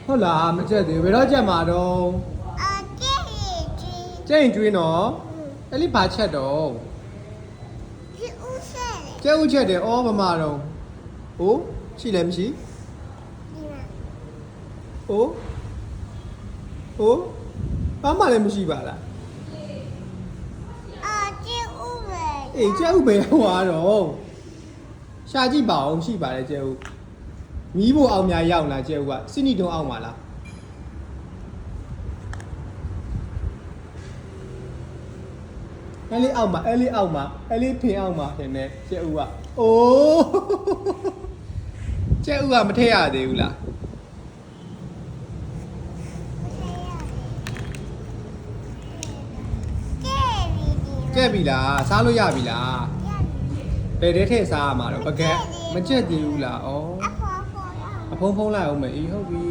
ဟုတ်လားမချက်သေးဘယ်တော့ချက်မှာတော့ကျရင်ကျွေးနော်အဲ့လိဘာချက်တော့ကျဲဦးချက်တယ်ဩဗမာတော့ဟိုရှိလည်းမရှိဟိုဘာမှလည်းမရှိပါလားအေးကျဲဦးပဲဟွာတော့ရှာကြည့်ပါအောင်ရှိပါတယ်ကျဲဦးမီးဖို့အောင်များရောက်လာကျဲဦးကစိနီတုံးအောင်ပါလားအဲ့လေးအောက်မှာအဲ့လေးအောက်မှာအဲ့လေးဖင်အောက်မှာထင်တယ်ကျဲဦးကအိုးကျဲဦးကမထည့်ရသေးဘူးလားကျက်ပြီလားစားလို့ရပြီလားဘယ်တဲထည့်စားရမှာတော့ပကက်မကျက်သေးဘူးလားဩအဖုံးလိုက်အောင်မယ်အေးဟုတ်ပြီ